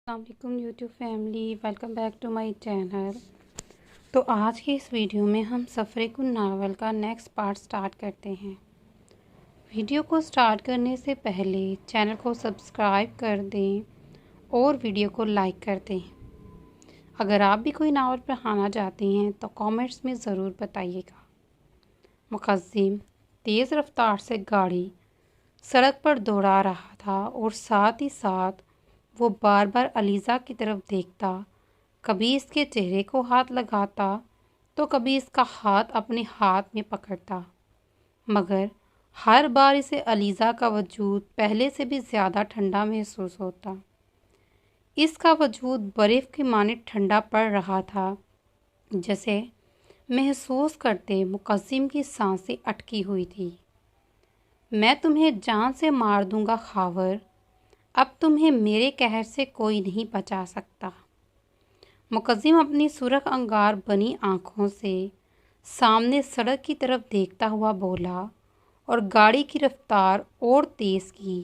السلام علیکم YouTube family, welcome back to my channel. تو آج کے اس ویڈیو میں ہم سفر کن ناول کا نیکسٹ پارٹ سٹارٹ کرتے ہیں۔ ویڈیو کو سٹارٹ کرنے سے پہلے چینل کو سبسکرائب کر دیں اور ویڈیو کو لائک کر دیں۔ اگر آپ بھی کوئی ناول پڑھانا چاہتے ہیں تو کامنٹس میں ضرور بتائیے گا۔ مقدم تیز رفتار سے گاڑی سڑک پر دوڑا رہا تھا اور ساتھ ہی ساتھ وہ بار بار علیزہ کی طرف دیکھتا، کبھی اس کے چہرے کو ہاتھ لگاتا تو کبھی اس کا ہاتھ اپنے ہاتھ میں پکڑتا، مگر ہر بار اسے علیزہ کا وجود پہلے سے بھی زیادہ ٹھنڈا محسوس ہوتا۔ اس کا وجود برف کے مانند ٹھنڈا پڑ رہا تھا، جیسے محسوس کرتے مقدم کی سانسیں اٹکی ہوئی تھی۔ میں تمہیں جان سے مار دوں گا خاور، اب تمہیں میرے قہر سے کوئی نہیں بچا سکتا۔ مقدم اپنی سرخ انگار بنی آنکھوں سے سامنے سڑک کی طرف دیکھتا ہوا بولا اور گاڑی کی رفتار اور تیز کی۔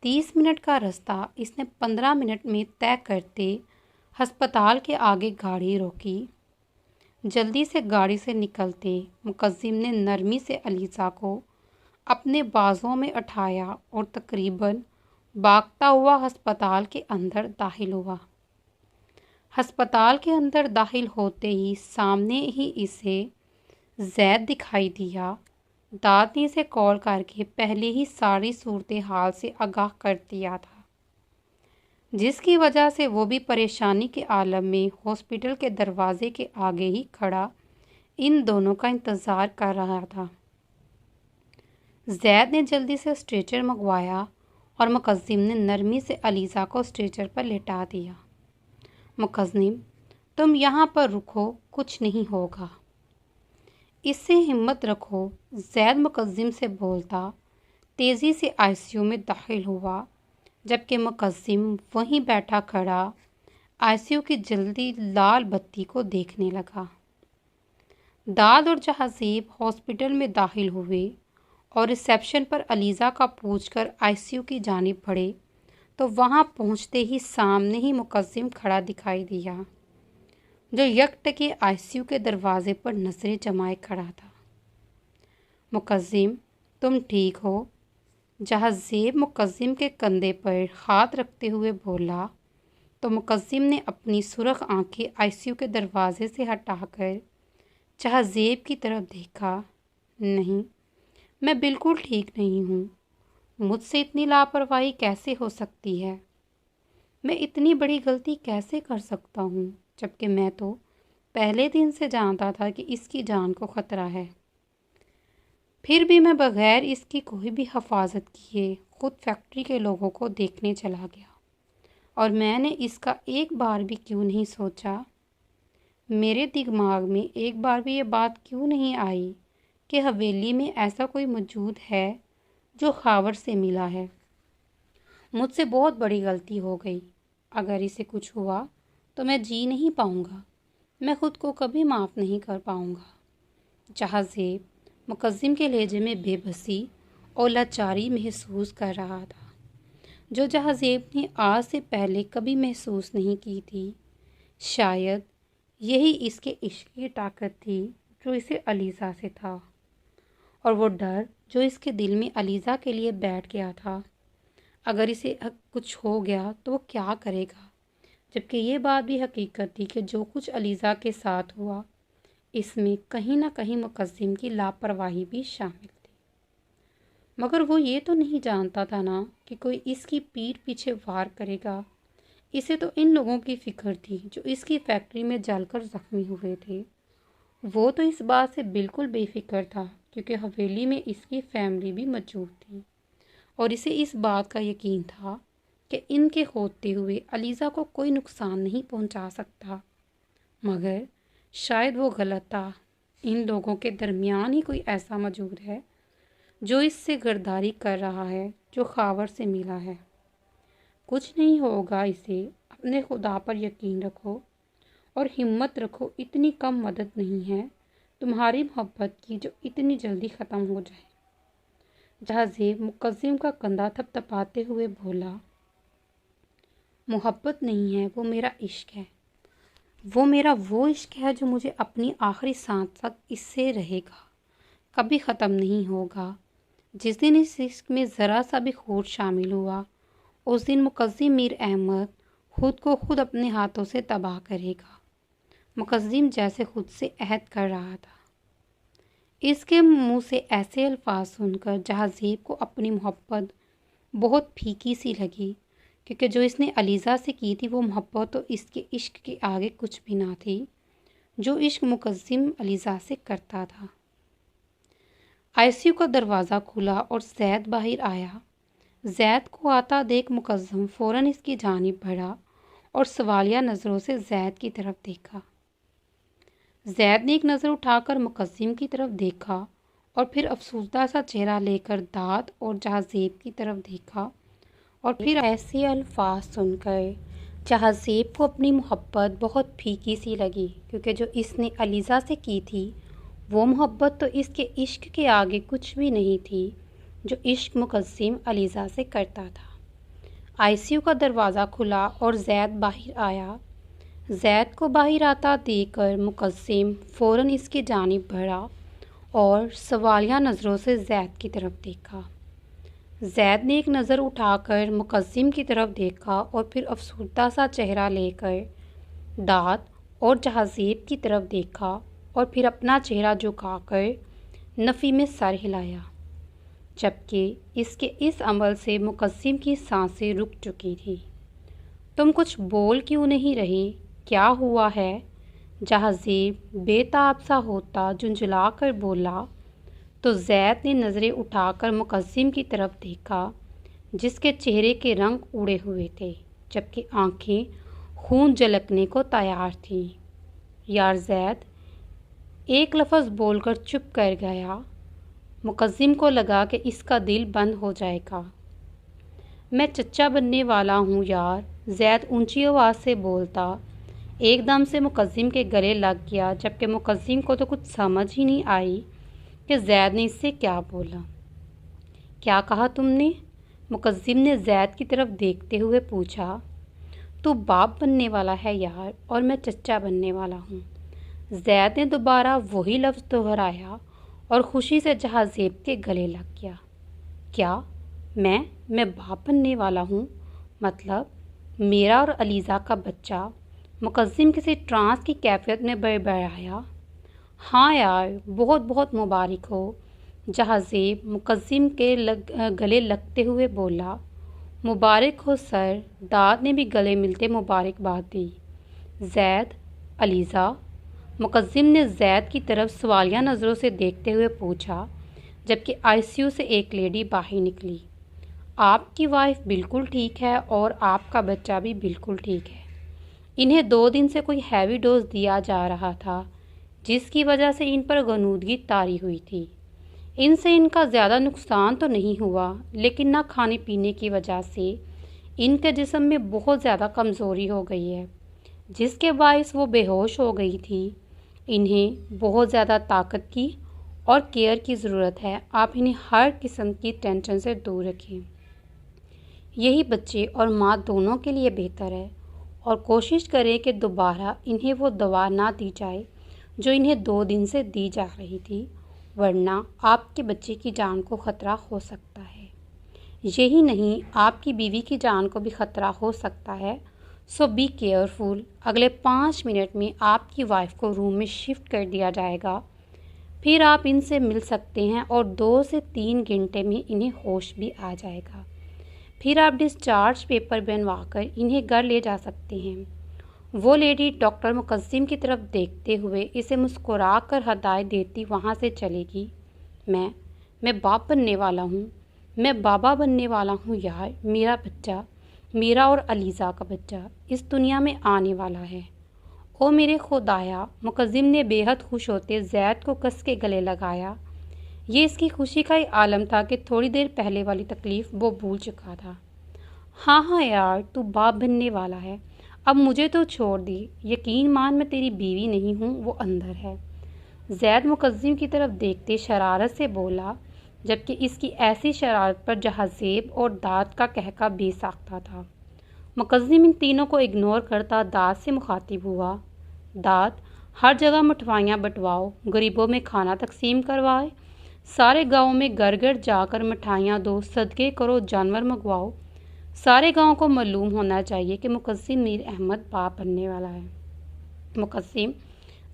30 منٹ کا رستہ اس نے 15 منٹ میں طے کرتے ہسپتال کے آگے گاڑی روکی۔ جلدی سے گاڑی سے نکلتے مقدم نے نرمی سے علیزہ کو اپنے بازوں میں اٹھایا اور تقریباً بھاگتا ہوا ہسپتال کے اندر داخل ہوا۔ ہسپتال کے اندر داخل ہوتے ہی سامنے ہی اسے زید دکھائی دیا۔ دادی سے کال کر کے پہلے ہی ساری صورتحال سے آگاہ کر دیا تھا، جس کی وجہ سے وہ بھی پریشانی کے عالم میں ہاسپٹل کے دروازے کے آگے ہی کھڑا ان دونوں کا انتظار کر رہا تھا۔ زید نے جلدی سے اسٹریچر منگوایا اور مقدم نے نرمی سے علیزہ کو اسٹریچر پر لٹا دیا۔ مقدم، تم یہاں پر رکو، کچھ نہیں ہوگا۔ اس سے ہمت رکھو، زید مقدم سے بولتا تیزی سے آئی سی یو میں داخل ہوا، جبکہ مقدم وہیں بیٹھا کھڑا آئی سی یو کی جلدی لال بتی کو دیکھنے لگا۔ داد اور جہازیب ہاسپٹل میں داخل ہوئے اور ریسیپشن پر علیزہ کا پوچھ کر آئی سی یو کی جانب بڑھے تو وہاں پہنچتے ہی سامنے ہی مقدم کھڑا دکھائی دیا، جو یکٹکے آئی سی یو کے دروازے پر نظریں جمائے کھڑا تھا۔ مقدم، تم ٹھیک ہو؟ جہازیب مقدم کے کندھے پر ہاتھ رکھتے ہوئے بولا تو مقدم نے اپنی سرخ آنکھیں آئی سی یو کے دروازے سے ہٹا کر جہازیب کی طرف دیکھا۔ نہیں، میں بالکل ٹھیک نہیں ہوں۔ مجھ سے اتنی لاپرواہی کیسے ہو سکتی ہے؟ میں اتنی بڑی غلطی کیسے کر سکتا ہوں، جبکہ میں تو پہلے دن سے جانتا تھا کہ اس کی جان کو خطرہ ہے۔ پھر بھی میں بغیر اس کی کوئی بھی حفاظت کیے خود فیکٹری کے لوگوں کو دیکھنے چلا گیا، اور میں نے اس کا ایک بار بھی کیوں نہیں سوچا؟ میرے دماغ میں ایک بار بھی یہ بات کیوں نہیں آئی کہ حویلی میں ایسا کوئی موجود ہے جو خاور سے ملا ہے؟ مجھ سے بہت بڑی غلطی ہو گئی۔ اگر اسے کچھ ہوا تو میں جی نہیں پاؤں گا، میں خود کو کبھی معاف نہیں کر پاؤں گا۔ جہازیب مقدم کے لہجے میں بے بسی اور لاچاری محسوس کر رہا تھا، جو جہازیب نے آج سے پہلے کبھی محسوس نہیں کی تھی۔ شاید یہی اس کے عشق کی طاقت تھی جو اسے علیزہ سے تھا، اور وہ ڈر جو اس کے دل میں علیزہ کے لیے بیٹھ گیا تھا۔ اگر اسے کچھ ہو گیا تو وہ کیا کرے گا؟ جبکہ یہ بات بھی حقیقت تھی کہ جو کچھ علیزہ کے ساتھ ہوا، اس میں کہیں نہ کہیں مقدم کی لاپرواہی بھی شامل تھی۔ مگر وہ یہ تو نہیں جانتا تھا نا کہ کوئی اس کی پیٹھ پیچھے وار کرے گا۔ اسے تو ان لوگوں کی فکر تھی جو اس کی فیکٹری میں جل کر زخمی ہوئے تھے۔ وہ تو اس بات سے بالکل بے فکر تھا کیونکہ حویلی میں اس کی فیملی بھی موجود تھی، اور اسے اس بات کا یقین تھا کہ ان کے ہوتے ہوئے علیزہ کو کوئی نقصان نہیں پہنچا سکتا۔ مگر شاید وہ غلط تھا، ان لوگوں کے درمیان ہی کوئی ایسا موجود ہے جو اس سے غداری کر رہا ہے، جو خاور سے ملا ہے۔ کچھ نہیں ہوگا اسے، اپنے خدا پر یقین رکھو اور ہمت رکھو، اتنی کم مدد نہیں ہے تمہاری محبت کی جو اتنی جلدی ختم ہو جائے۔ جہازیب مقدم کا کندھا تھپتھپاتے ہوئے بولا۔ محبت نہیں ہے، وہ میرا عشق ہے، وہ میرا وہ عشق ہے جو مجھے اپنی آخری سانس تک اس سے رہے گا، کبھی ختم نہیں ہوگا۔ جس دن اس عشق میں ذرا سا بھی کھوٹ شامل ہوا، اس دن مقدم میر احمد خود کو خود اپنے ہاتھوں سے تباہ کرے گا۔ مقدم جیسے خود سے عہد کر رہا تھا۔ اس کے منہ سے ایسے الفاظ سن کر جہازیب کو اپنی محبت بہت پھیکی سی لگی، کیونکہ جو اس نے علیزہ سے کی تھی وہ محبت تو اس کے عشق کے آگے کچھ بھی نہ تھی جو عشق مقدم علیزہ سے کرتا تھا۔ آئی سی یو کا دروازہ کھلا اور زید باہر آیا۔ زید کو آتا دیکھ مقدم فوراً اس کی جانب بڑھا اور سوالیہ نظروں سے زید کی طرف دیکھا۔ زید نے ایک نظر اٹھا کر مقدم کی طرف دیکھا اور پھر افسردہ سا چہرہ لے کر داد اور جہازیب کی طرف دیکھا، اور پھر ایسے الفاظ سن کر جہازیب کو اپنی محبت بہت پھیکی سی لگی، کیونکہ جو اس نے علیزہ سے کی تھی وہ محبت تو اس کے عشق کے آگے کچھ بھی نہیں تھی جو عشق مقدم علیزہ سے کرتا تھا۔ آئی سی یو کا دروازہ کھلا اور زید باہر آیا۔ زید کو باہر آتا دیکھ کر مقدم فوراً اس کی جانب بڑھا اور سوالیہ نظروں سے زید کی طرف دیکھا۔ زید نے ایک نظر اٹھا کر مقدم کی طرف دیکھا اور پھر افسردہ سا چہرہ لے کر داد اور جہازیب کی طرف دیکھا اور پھر اپنا چہرہ جھکا کر نفی میں سر ہلایا، جبکہ اس کے اس عمل سے مقدم کی سانسیں رک چکی تھی۔ تم کچھ بول کیوں نہیں رہے؟ کیا ہوا ہے؟ جہازیب بے تاب سا ہوتا جھنجھلا کر بولا تو زید نے نظریں اٹھا کر مقدم کی طرف دیکھا، جس کے چہرے کے رنگ اڑے ہوئے تھے جبکہ آنکھیں خون جھلکنے کو تیار تھیں۔ یار زید ایک لفظ بول کر چپ کر گیا۔ مقدم کو لگا کہ اس کا دل بند ہو جائے گا۔ میں چچا بننے والا ہوں یار، زید اونچی آواز سے بولتا ایک دم سے مقدم کے گلے لگ گیا، جبکہ مقدم کو تو کچھ سمجھ ہی نہیں آئی کہ زید نے اس سے کیا بولا۔ کیا کہا تم نے؟ مقدم نے زید کی طرف دیکھتے ہوئے پوچھا۔ تو باپ بننے والا ہے یار اور میں چچا بننے والا ہوں۔ زید نے دوبارہ وہی لفظ دہرایا اور خوشی سے جہازیب کے گلے لگ گیا۔ کیا میں باپ بننے والا ہوں؟ مطلب میرا اور علیزہ کا بچہ؟ مقدم کسی ٹرانس کی کیفیت میں بڑبڑایا۔ ہاں یار، بہت بہت مبارک ہو، جہازیب مقدم کے گلے لگتے ہوئے بولا۔ مبارک ہو سر، داد نے بھی گلے ملتے مبارکباد دی۔ زید، علیزہ؟ مقدم نے زید کی طرف سوالیہ نظروں سے دیکھتے ہوئے پوچھا، جبکہ آئی سی یو سے ایک لیڈی باہر نکلی۔ آپ کی وائف بالکل ٹھیک ہے اور آپ کا بچہ بھی بالکل ٹھیک ہے۔ انہیں 2 دن سے کوئی ہیوی ڈوز دیا جا رہا تھا جس کی وجہ سے ان پر غنودگی طاری ہوئی تھی۔ ان سے ان کا زیادہ نقصان تو نہیں ہوا، لیکن نہ کھانے پینے کی وجہ سے ان کے جسم میں بہت زیادہ کمزوری ہو گئی ہے، جس کے باعث وہ بے ہوش ہو گئی تھی۔ انہیں بہت زیادہ طاقت کی اور کیئر کی ضرورت ہے۔ آپ انہیں ہر قسم کی ٹینشن سے دور رکھیں۔ یہی بچے اور ماں دونوں کے لیے بہتر ہے، اور کوشش کریں کہ دوبارہ انہیں وہ دوا نہ دی جائے جو انہیں 2 دن سے دی جا رہی تھی، ورنہ آپ کے بچے کی جان کو خطرہ ہو سکتا ہے۔ یہی نہیں، آپ کی بیوی کی جان کو بھی خطرہ ہو سکتا ہے، سو بی کیئرفل۔ اگلے 5 منٹ میں آپ کی وائف کو روم میں شفٹ کر دیا جائے گا، پھر آپ ان سے مل سکتے ہیں اور 2 سے 3 گھنٹے میں انہیں ہوش بھی آ جائے گا۔ پھر آپ ڈسچارج پیپر بنوا کر انہیں گھر لے جا سکتے ہیں۔ وہ لیڈی ڈاکٹر مقدم کی طرف دیکھتے ہوئے اسے مسکرا کر ہدایت دیتی وہاں سے چلے گی۔ میں باپ بننے والا ہوں، میں بابا بننے والا ہوں یار، میرا بچہ، میرا اور علیزہ کا بچہ اس دنیا میں آنے والا ہے۔ او میرے خدایا! مقدم نے بے حد خوش ہوتے زید کو کس کے گلے لگایا۔ یہ اس کی خوشی کا ہی عالم تھا کہ تھوڑی دیر پہلے والی تکلیف وہ بھول چکا تھا۔ ہاں یار، تو باپ بننے والا ہے، اب مجھے تو چھوڑ دی، یقین مان میں تیری بیوی نہیں ہوں، وہ اندر ہے۔ زید مقدم کی طرف دیکھتے شرارت سے بولا، جبکہ اس کی ایسی شرارت پر جہازیب اور داد کا قہقہ بے ساختہ تھا۔ मुकद्दिम इन तीनों को इग्नोर करता दाद से मुखातिब हुआ। दाद, हर जगह मिठाइयाँ बंटवाओ, गरीबों में खाना तकसीम करवाए, सारे गाँव में घर घर जाकर मिठाइयाँ दो, सदके करो, जानवर मंगवाओ। सारे गांव को मालूम होना चाहिए कि मुकद्दिम मीर अहमद बाप बनने वाला है। मुकद्दिम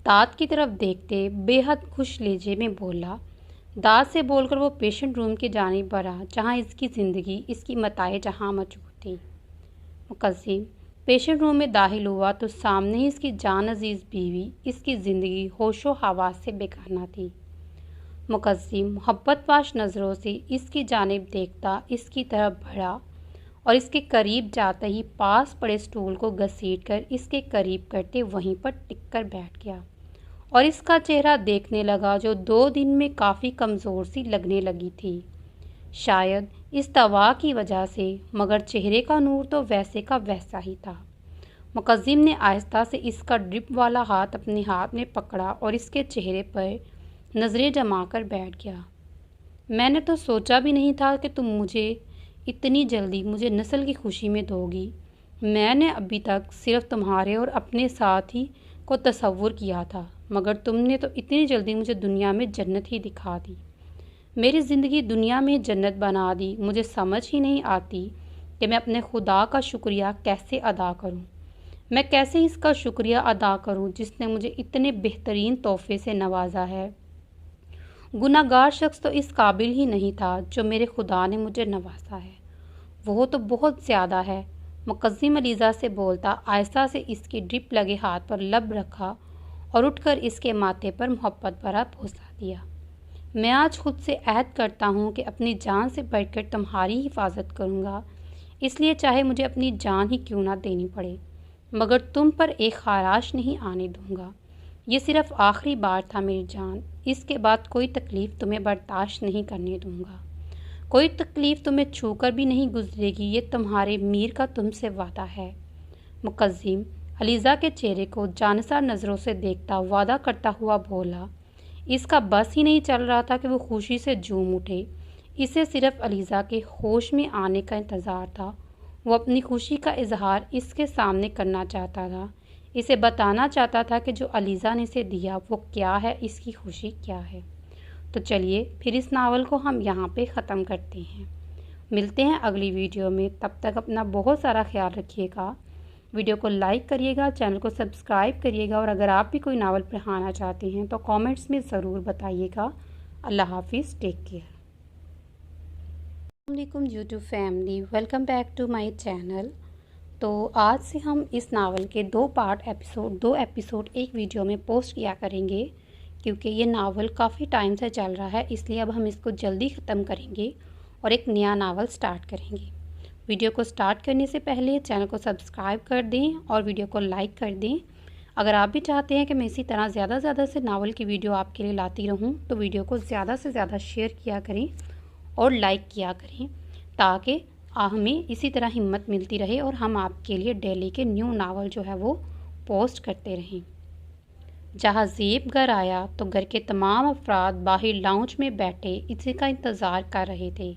दाद की तरफ देखते बेहद खुश लहजे में बोला। दाद से बोलकर वो पेशेंट रूम की जानिब बढ़ा जहाँ इसकी ज़िंदगी, इसकी मताए जहाँ मौजूद थी। मुकद्दिम पेशेंट रूम में दाखिल हुआ तो सामने ही इसकी जान अजीज़ बीवी, इसकी ज़िंदगी होशो हवास से बेगाना थी। मुकद्दिम मोहब्बतबाश नज़रों से इसकी जानिब देखता इसकी तरफ बढ़ा और इसके करीब जाते ही पास पड़े स्टूल को घसीटकर इसके करीब करते वहीं पर टिककर बैठ गया और इसका चेहरा देखने लगा जो 2 दिन में काफ़ी कमज़ोर सी लगने लगी थी। शायद इस दवा की वजह से, मगर चेहरे का नूर तो वैसे का वैसा ही था। मुकद्दिम ने आहिस्ता से इसका ड्रिप वाला हाथ अपने हाथ में पकड़ा और इसके चेहरे पर नज़रें जमा कर बैठ गया। मैंने तो सोचा भी नहीं था कि तुम मुझे इतनी जल्दी मुझे नस्ल की खुशी में दोगी। मैंने अभी तक सिर्फ तुम्हारे और अपने साथ ही को तसव्वुर किया था, मगर तुमने तो इतनी जल्दी मुझे दुनिया में जन्नत ही दिखा दी, मेरी ज़िंदगी दुनिया में जन्नत बना दी। मुझे समझ ही नहीं आती कि मैं अपने खुदा का शुक्रिया कैसे अदा करूं। मैं कैसे इसका शुक्रिया अदा करूं जिसने मुझे इतने बेहतरीन तोहफे से नवाजा है। गुनाहगार शख्स तो इस काबिल ही नहीं था जो मेरे खुदा ने मुझे नवाजा है, वो तो बहुत ज़्यादा है। मुकद्दिम अलीज़ा से बोलता आहिस्ता से इसकी ड्रिप लगे हाथ पर लब रखा और उठकर इसके माथे पर मोहब्बत भरा बोसा दिया। मैं आज खुद से अहद करता हूँ कि अपनी जान से बढ़कर तुम्हारी हिफाजत करूँगा, इसलिए चाहे मुझे अपनी जान ही क्यों ना देनी पड़े, मगर तुम पर एक खाराश नहीं आने दूँगा। ये सिर्फ आखिरी बार था मेरी जान, इसके बाद कोई तकलीफ़ तुम्हें बर्दाश्त नहीं करने दूँगा। कोई तकलीफ़ तुम्हें छूकर भी नहीं गुजरेगी, ये तुम्हारे मीर का तुमसे वादा है। मुकद्दिम अलीज़ा के चेहरे को जानसार नज़रों से देखता वादा करता हुआ बोला। इसका बस ही नहीं चल रहा था कि वो खुशी से झूम उठे। इसे सिर्फ अलीज़ा के होश में आने का इंतज़ार था। वो अपनी खुशी का इजहार इसके सामने करना चाहता था, इसे बताना चाहता था कि जो अलीज़ा ने इसे दिया वो क्या है, इसकी खुशी क्या है। तो चलिए फिर इस नावल को हम यहाँ पे ख़त्म करते हैं। मिलते हैं अगली वीडियो में, तब तक अपना बहुत सारा ख्याल रखिएगा। वीडियो को लाइक करिएगा, चैनल को सब्सक्राइब करिएगा और अगर आप भी कोई नावल पढ़ाना चाहते हैं तो कमेंट्स में ज़रूर बताइएगा। अल्लाह हाफिज़, टेक केयर। अस्सलाम वालेकुम YouTube family, welcome back to my channel. तो आज से हम इस नावल के 2 एपिसोड एक वीडियो में पोस्ट किया करेंगे, क्योंकि ये नावल काफ़ी टाइम से चल रहा है, इसलिए अब हम इसको जल्दी ख़त्म करेंगे और एक नया नावल स्टार्ट करेंगे। वीडियो को स्टार्ट करने से पहले चैनल को सब्सक्राइब कर दें और वीडियो को लाइक कर दें। अगर आप भी चाहते हैं कि मैं इसी तरह ज़्यादा से ज़्यादा से नावल की वीडियो आपके लिए लाती रहूं, तो वीडियो को ज़्यादा से ज़्यादा शेयर किया करें और लाइक किया करें, ताकि हमें इसी तरह हिम्मत मिलती रहे और हम आपके लिए डेली के न्यू नावल जो है वो पोस्ट करते रहें। जहाँ ज़ेब घर आया तो घर के तमाम अफराद बाहर लाउंज में बैठे इसी का इंतज़ार कर रहे थे।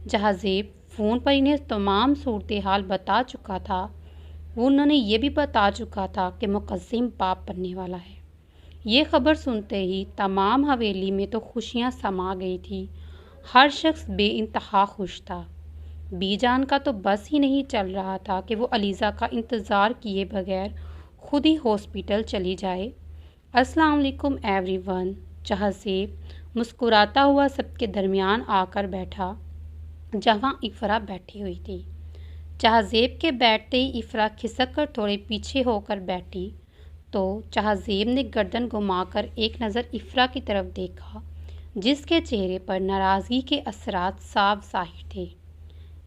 जहाँ ज़ेब फ़ोन पर इन्हें तमाम सूरत हाल बता चुका था, वो उन्होंने ये भी बता चुका था कि मुकद्दिम बाप बनने वाला है। ये खबर सुनते ही तमाम हवेली में तो खुशियाँ समा गई थी। हर शख्स बेइंतहा खुश था। बीजान का तो बस ही नहीं चल रहा था कि वो अलीज़ा का इंतज़ार किए बगैर खुद ही हॉस्पिटल चली जाए। अस्सलाम वालेकुम एवरीवन। जहाँ ज़ेब मुस्कुराता हुआ सबके दरमियान आकर बैठा जहाँ इफ़रा बैठी हुई थी। जहाँ ज़ेब के बैठते ही इफ़रा खिसक कर थोड़े पीछे होकर बैठी तो जहाँ ज़ेब ने गर्दन घुमाकर एक नज़र इफ़रा की तरफ देखा, जिसके चेहरे पर नाराज़गी के असरात साफ ज़ाहिर थे।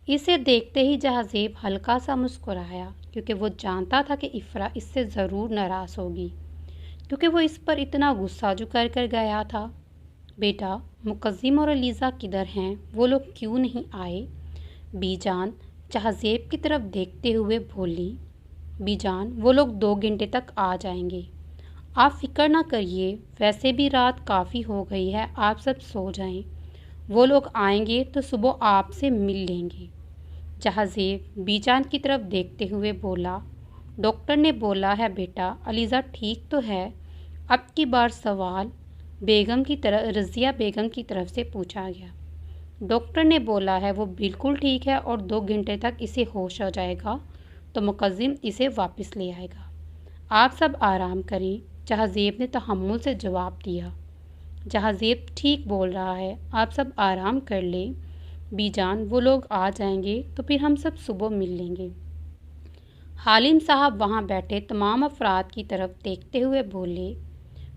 इसे देखते ही जहाँ ज़ेब हल्का सा मुस्कुराया, क्योंकि वो जानता था कि इफ़रा इससे ज़रूर नाराज़ होगी, क्योंकि वो इस पर इतना गुस्सा जो कर गया था। बेटा, मुकद्दिम और अलीज़ा किधर हैं? वो लोग क्यों नहीं आए? बीजान जहाँ ज़ेब की तरफ देखते हुए बोली। बीजान, वो लोग 2 घंटे तक आ जाएंगे, आप फिक्र ना करिए, वैसे भी रात काफ़ी हो गई है, आप सब सो जाएं। वो लोग आएंगे तो सुबह आपसे मिल लेंगे। जहाज़ेब बीजान की तरफ देखते हुए बोला। डॉक्टर ने बोला है बेटा, अलीज़ा ठीक तो है। अब की बार सवाल रज़िया बेगम की तरफ से पूछा गया। डॉक्टर ने बोला है वो बिल्कुल ठीक है और 2 घंटे तक इसे होश हो जाएगा तो मुकद्दिम इसे वापस ले आएगा। आप सब आराम करें। जहाज़ेब ने तहम्मुल से जवाब दिया। जहाज़ेब ठीक बोल रहा है, आप सब आराम कर लें। बीजान वो लोग आ जाएंगे तो फिर हम सब सुबह मिल लेंगे। हालिम साहब वहाँ बैठे तमाम अफराद की तरफ देखते हुए बोले,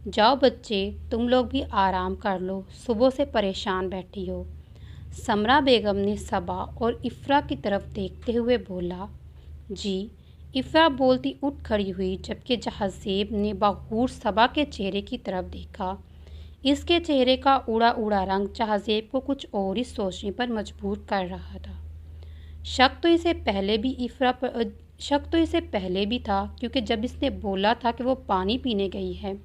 जाओ बच्चे, तुम लोग भी आराम कर लो, सुबह से परेशान बैठी हो। समरा बेगम ने सबा और इफ़रा की तरफ देखते हुए बोला। जी। इफ़रा बोलती उठ खड़ी हुई, जबकि जहाज़ेब ने बगौर सबा के चेहरे की तरफ देखा। इसके चेहरे का उड़ा उड़ा रंग जहाज़ेब को कुछ और ही सोचने पर मजबूर कर रहा था। शक तो इसे पहले भी था, क्योंकि जब इसने बोला था कि वो पानी पीने गई है,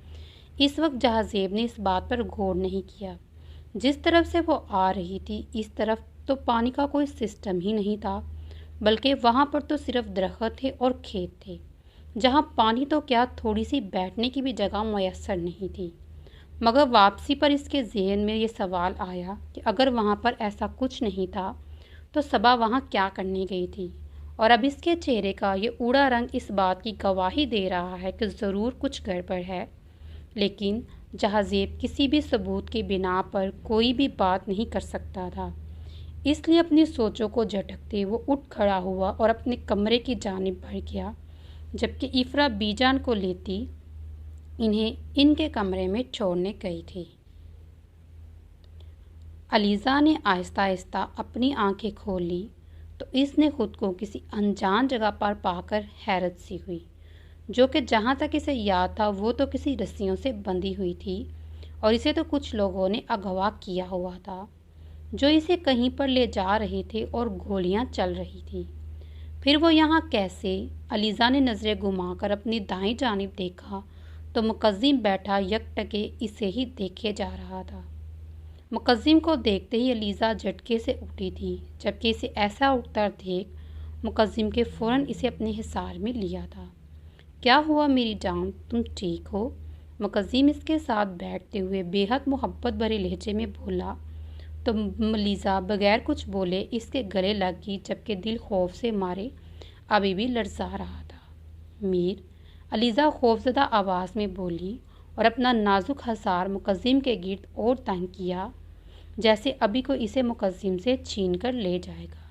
इस वक्त जहाज़ेब ने इस बात पर गौर नहीं किया। जिस तरफ से वो आ रही थी, इस तरफ तो पानी का कोई सिस्टम ही नहीं था, बल्कि वहाँ पर तो सिर्फ दरख्त थे और खेत थे, जहाँ पानी तो क्या थोड़ी सी बैठने की भी जगह मैसर नहीं थी। मगर वापसी पर इसके जहन में ये सवाल आया कि अगर वहाँ पर ऐसा कुछ नहीं था तो सबा वहाँ क्या करने गई थी, और अब इसके चेहरे का ये उड़ा रंग इस बात की गवाही दे रहा है कि ज़रूर कुछ गड़बड़ है। लेकिन जहाज़ेब किसी भी सबूत के बिना पर कोई भी बात नहीं कर सकता था, इसलिए अपनी सोचों को झटकते वो उठ खड़ा हुआ और अपने कमरे की जानिब बढ़ गया, जबकि इफ़रा बीजान को लेती इन्हें इनके कमरे में छोड़ने गई थी। अलीज़ा ने आहिस्ता आहिस्ता अपनी आंखें खोली तो इसने खुद को किसी अनजान जगह पर पाकर हैरत सी हुई, जो कि जहाँ तक इसे याद था वो तो किसी रस्सियों से बंधी हुई थी और इसे तो कुछ लोगों ने अगवा किया हुआ था, जो इसे कहीं पर ले जा रहे थे और गोलियां चल रही थी। फिर वो यहाँ कैसे? अलीज़ा ने नज़रें घुमाकर अपनी दाईं जानिब देखा तो मुकद्दिम बैठा यकटके इसे ही देखे जा रहा था। मुकद्दिम को देखते ही अलीज़ा झटके से उठी थी, जबकि इसे ऐसा उठता देख मुकद्दिम के फ़ौरन इसे अपने हिसार में लिया था। क्या हुआ मेरी जान, तुम ठीक हो? मुकद्दिम इसके साथ बैठते हुए बेहद मोहब्बत भरे लहजे में बोला तो अलीज़ा बगैर कुछ बोले इसके गले लग गई, जबकि दिल खौफ से मारे अभी भी लड़जा रहा था। मीर, अलीज़ा खौफज़दा आवाज़ में बोली और अपना नाजुक हसार मुकद्दिम के गिर्द और तंग किया, जैसे अभी कोई इसे मुकद्दिम से छीन कर ले जाएगा।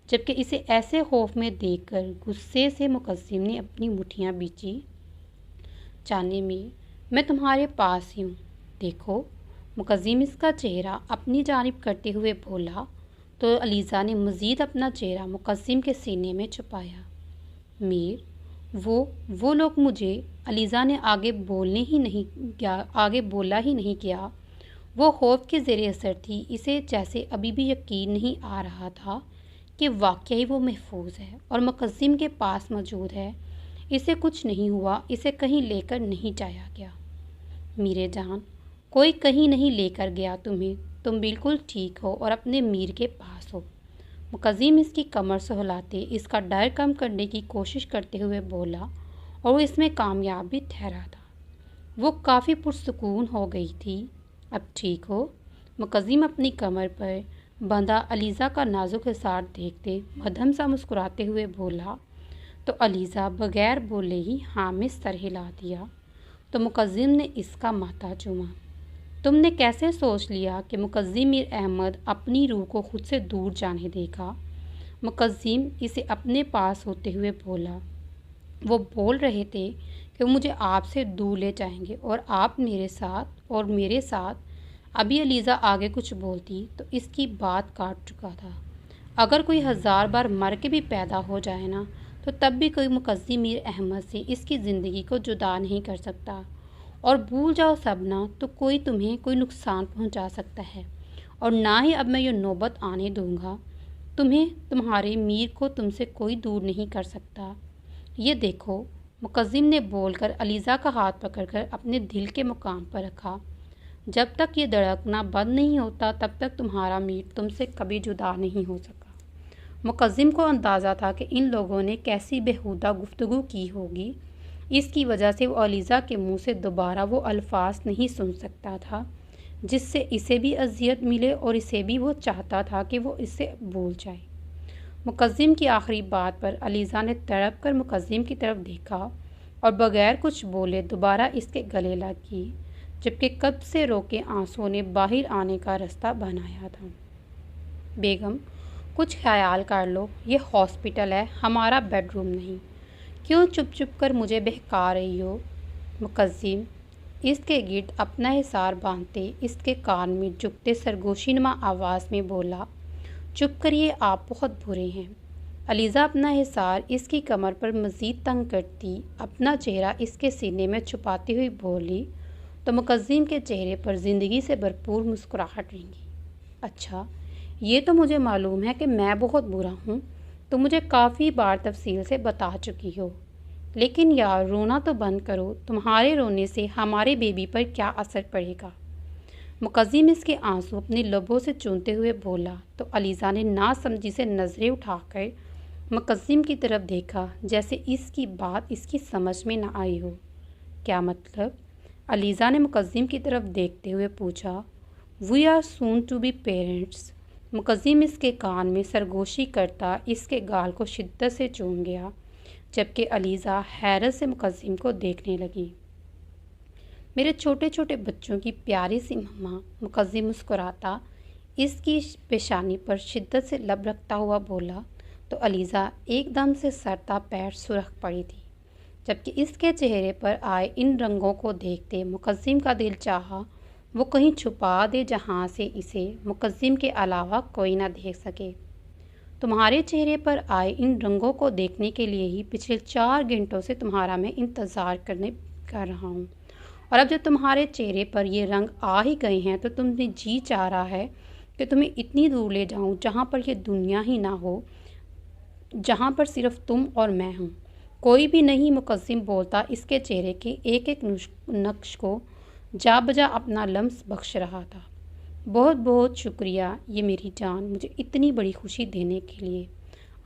जबकि इसे ऐसे खौफ में देखकर गुस्से से मुकद्दिम ने अपनी मुट्ठियाँ बींची। जाने मीर, मैं तुम्हारे पास ही हूँ, देखो। मुकद्दिम इसका चेहरा अपनी जानिब करते हुए बोला तो अलीज़ा ने मज़ीद अपना चेहरा मुकद्दिम के सीने में छुपाया। मीर, वो लोग मुझे, अलीज़ा ने आगे बोला ही नहीं किया। वो खौफ के ज़ेरे असर थी, इसे जैसे अभी भी यकीन नहीं आ रहा था कि वाकई वो महफूज है और मुकद्दिम के पास मौजूद है। इसे कुछ नहीं हुआ, इसे कहीं लेकर नहीं जाया गया। मीरे जान, कोई कहीं नहीं लेकर गया तुम्हें, तुम बिल्कुल ठीक हो और अपने मीर के पास हो। मुकद्दिम इसकी कमर सहलाते इसका डर कम करने की कोशिश करते हुए बोला और वो इसमें कामयाब भी ठहरा था। वो काफ़ी पुरसुकून हो गई थी। अब ठीक हो? मुकद्दिम अपनी कमर पर बंधा अलीज़ा का नाजुक हिसार देखते मध्यम सा मुस्कुराते हुए बोला तो अलीज़ा बगैर बोले ही हाँ में सर हिला दिया। तो मुकद्दिम ने इसका माथा चूमा। तुमने कैसे सोच लिया कि मुकद्दिम मीर अहमद अपनी रूह को खुद से दूर जाने देगा? मुकद्दिम इसे अपने पास होते हुए बोला। वो बोल रहे थे कि वो मुझे आपसे दूर ले जाएंगे और आप मेरे साथ। अभी अलीज़ा आगे कुछ बोलती तो इसकी बात काट चुका था। अगर कोई 1000 बार मर के भी पैदा हो जाए ना, तो तब भी कोई मुकद्दिम मीर अहमद से इसकी ज़िंदगी को जुदा नहीं कर सकता। और भूल जाओ सब ना, तो कोई तुम्हें कोई नुकसान पहुंचा सकता है और ना ही अब मैं ये नौबत आने दूंगा। तुम्हें, तुम्हारे मीर को तुमसे कोई दूर नहीं कर सकता। ये देखो, मुकद्दिम ने बोलकर अलीज़ा का हाथ पकड़कर अपने दिल के मुकाम पर रखा। जब तक ये धड़कना बंद नहीं होता तब तक तुम्हारा मीर तुमसे कभी जुदा नहीं हो सका। मुकद्दिम को अंदाज़ा था कि इन लोगों ने कैसी बेहुदा गुफ्तगू की होगी। इसकी वजह से वो अलीज़ा के मुंह से दोबारा वो अल्फाज नहीं सुन सकता था जिससे इसे भी अजियत मिले और इसे भी वो चाहता था कि वो इससे भूल जाए। मुकद्दिम की आखिरी बात पर अलीज़ा ने तड़प कर मुकद्दिम की तरफ देखा और बगैर कुछ बोले दोबारा इसके गले लगी, जबकि कब से रोके आंसुओं ने बाहर आने का रास्ता बनाया था। बेगम, कुछ ख्याल कर लो, ये हॉस्पिटल है, हमारा बेडरूम नहीं। क्यों चुप चुप कर मुझे बहका रही हो? मुकद्दिम इसके गिर्द अपना हिसार बांधते इसके कान में झुकते सरगोशीनुमा आवाज़ में बोला, चुप करिए, आप बहुत बुरे हैं। अलीज़ा अपना हिसार इसकी कमर पर मज़ीद तंग करती अपना चेहरा इसके सीने में छुपाती हुई बोली तो मुकद्दिम के चेहरे पर ज़िंदगी से भरपूर मुस्कुराहट रहेंगी। अच्छा, ये तो मुझे मालूम है कि मैं बहुत बुरा हूँ, तो मुझे काफ़ी बार तफसील से बता चुकी हो, लेकिन यार रोना तो बंद करो, तुम्हारे रोने से हमारे बेबी पर क्या असर पड़ेगा। मुकद्दिम इसके आंसू अपने लबों से चूमते हुए बोला तो अलीज़ा ने नासमझी से नज़रें उठाकर मुकद्दिम की तरफ देखा, जैसे इसकी बात इसकी समझ में न आई हो। क्या मतलब? अलीज़ा ने मुकद्दिम की तरफ देखते हुए पूछा। We are soon to be parents. मुकद्दिम इसके कान में सरगोशी करता इसके गाल को शिद्दत से चूम गया, जबकि अलीज़ा हैरत से मुकद्दिम को देखने लगी। मेरे छोटे छोटे बच्चों की प्यारी सी मम्मा। मुकद्दिम मुस्कुराता इसकी पेशानी पर शिद्दत से लब रखता हुआ बोला तो अलीज़ा एकदम से सरता पैर सुरख पड़ी थी, जबकि इसके चेहरे पर आए इन रंगों को देखते मुकद्दिम का दिल चाहा वो कहीं छुपा दे जहाँ से इसे मुकद्दिम के अलावा कोई ना देख सके। तुम्हारे चेहरे पर आए इन रंगों को देखने के लिए ही पिछले 4 घंटों से तुम्हारा मैं इंतज़ार कर रहा हूँ, और अब जब तुम्हारे चेहरे पर ये रंग आ ही गए हैं तो तुम्हें जी चाह रहा है कि तुम्हें इतनी दूर ले जाऊं जहां पर ये दुनिया ही ना हो, जहां पर सिर्फ तुम और मैं हूं, कोई भी नहीं। मुकद्दिम बोलता इसके चेहरे के एक एक नक्श को जा बजा अपना लम्स बख्श रहा था। बहुत बहुत शुक्रिया ये मेरी जान, मुझे इतनी बड़ी खुशी देने के लिए।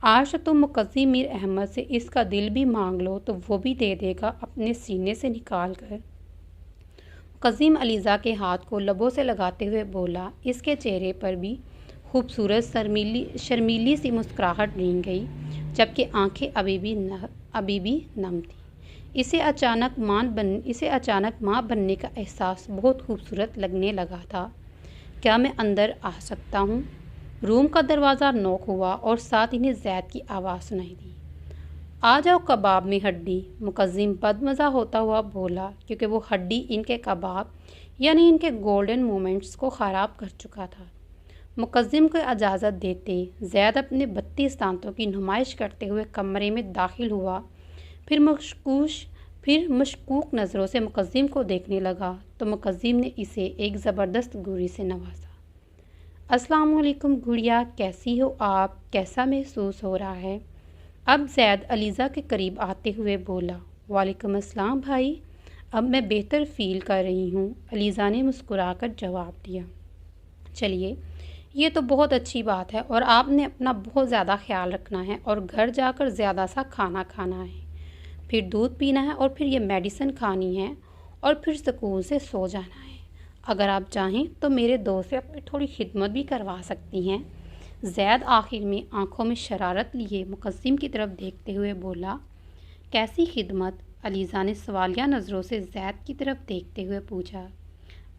आज तो तुम मुकद्दिम मीर अहमद से इसका दिल भी मांग लो तो वो भी दे देगा अपने सीने से निकाल कर। मुकद्दिम अलीज़ा के हाथ को लबों से लगाते हुए बोला। इसके चेहरे पर भी खूबसूरत शर्मीली सी मुस्कुराहट रेंग गई, जबकि आंखें अभी भी नम थी। इसे अचानक माँ बनने का एहसास बहुत खूबसूरत लगने लगा था। क्या मैं अंदर आ सकता हूँ? रूम का दरवाज़ा नॉक हुआ और साथ इन्हें ज़ैद की आवाज़ सुनाई दी। आ जाओ कबाब में हड्डी। मुकद्दिम बदमज़ा होता हुआ बोला, क्योंकि वो हड्डी इनके कबाब यानी इनके गोल्डन मोमेंट्स को ख़राब कर चुका था। मुकद्दिम को इजाज़त देते ज़ैद अपने 32 दांतों की नुमाइश करते हुए कमरे में दाखिल हुआ, फिर मशकूक नज़रों से मुकद्दिम को देखने लगा तो मुकद्दिम ने इसे एक ज़बरदस्त घूरी से नवाजा। अस्सलाम वालेकुम गुड़िया, कैसी हो आप? कैसा महसूस हो रहा है? अब ज़ैद अलीज़ा के करीब आते हुए बोला। वालेकुम अस्सलाम भाई, अब मैं बेहतर फ़ील कर रही हूँ, अलीज़ा ने मुस्कुराकर जवाब दिया। चलिए, ये तो बहुत अच्छी बात है, और आपने अपना बहुत ज़्यादा ख्याल रखना है और घर जाकर ज़्यादा सा खाना खाना है, फिर दूध पीना है और फिर ये मेडिसिन खानी है और फिर सुकून से सो जाना है। अगर आप चाहें तो मेरे दोस्त से अपनी थोड़ी खिदमत भी करवा सकती हैं। ज़ैद आखिर में आंखों में शरारत लिए मुकद्दिम की तरफ देखते हुए बोला। कैसी खिदमत? अलीज़ा ने सवालिया नज़रों से ज़ैद की तरफ देखते हुए पूछा।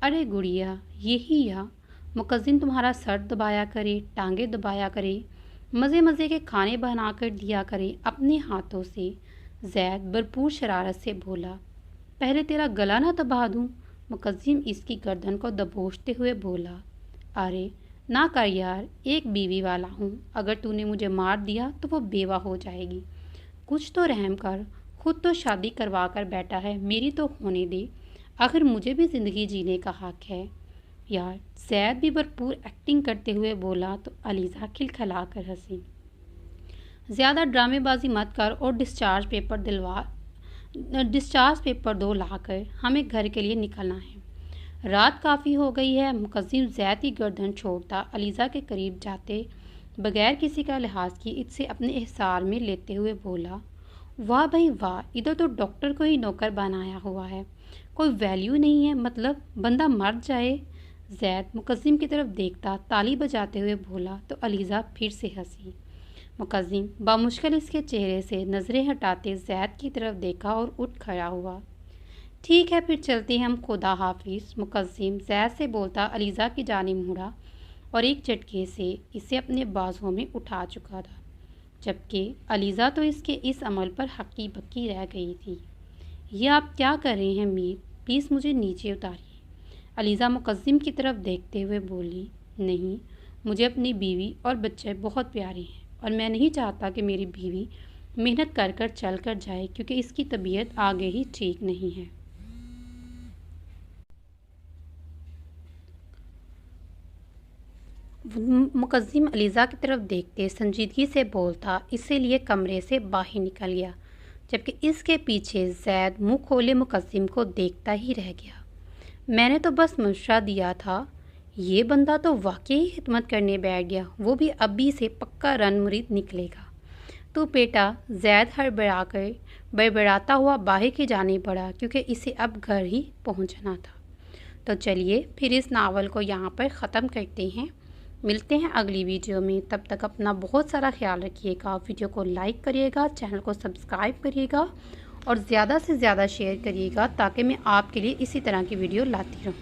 अरे गुड़िया, यही या मुकद्दिम तुम्हारा सर दबाया करे, टांगे दबाया करे, मज़े मज़े के खाने बनाकर दिया करे अपने हाथों से। ज़ैद भरपूर शरारत से बोला। पहले तेरा गला ना दबा दूँ? मुकद्दिम इसकी गर्दन को दबोचते हुए बोला। अरे ना कर यार, एक बीवी वाला हूँ, अगर तूने मुझे मार दिया तो वो बेवा हो जाएगी। कुछ तो रहम कर, खुद तो शादी करवा कर बैठा है, मेरी तो होने दे, आखिर मुझे भी ज़िंदगी जीने का हक है यार। ज़ैद भी भरपूर एक्टिंग करते हुए बोला तो अलीज़ा खिलखला कर हंसी। ज़्यादा ड्रामेबाजी मत कर और डिस्चार्ज पेपर दो लाकर, हमें घर के लिए निकलना है, रात काफ़ी हो गई है। मुकद्दिम ज़ैद की गर्दन छोड़ता अलीज़ा के करीब जाते बगैर किसी का लिहाज किए इसे अपने इहसार में लेते हुए बोला, वाह भाई वाह, इधर तो डॉक्टर को ही नौकर बनाया हुआ है, कोई वैल्यू नहीं है, मतलब बंदा मर जाए। जैद मुकद्दिम की तरफ देखता ताली बजाते हुए बोला तो अलीज़ा फिर से हंसी। मुकद्दिम बामुश्किल इसके चेहरे से नज़रें हटाते जैद की तरफ देखा और उठ खड़ा हुआ। ठीक है फिर चलते हैं हम, खुदा हाफिज़। मुकद्दिम जैद से बोलता अलीज़ा की जानिब मुड़ा और एक झटके से इसे अपने बाजुओं में उठा चुका था, जबकि अलीज़ा तो इसके इस अमल पर हक्की बक्की रह गई थी। ये आप क्या कर रहे हैं मीर, प्लीज़ मुझे नीचे उतारिए। अलीज़ा मुकद्दिम की तरफ देखते हुए बोली, नहीं, मुझे अपनी बीवी और बच्चे बहुत प्यारे हैं और मैं नहीं चाहता कि मेरी बीवी मेहनत कर कर चल कर जाए, क्योंकि इसकी तबीयत आगे ही ठीक नहीं है। मुकद्दिम अलीज़ा की तरफ देखते संजीदगी से बोलता इसे लिए कमरे से बाहर निकल गया, जबकि इसके पीछे जैद मुंह खोले मुकद्दिम को देखता ही रह गया। मैंने तो बस मशवरा दिया था, ये बंदा तो वाकई खिदमत करने बैठ गया, वो भी अभी से पक्का रन मुरीद निकलेगा। तो बेटा, जैद बड़बड़ाता हुआ बाहर की जाने पड़ा, क्योंकि इसे अब घर ही पहुंचना था। तो चलिए फिर इस नावल को यहाँ पर ख़त्म करते हैं। मिलते हैं अगली वीडियो में, तब तक अपना बहुत सारा ख्याल रखिएगा। वीडियो को लाइक करिएगा, चैनल को सब्सक्राइब करिएगा और ज़्यादा से ज़्यादा शेयर करिएगा, ताकि मैं आपके लिए इसी तरह की वीडियो लाती रहूँ।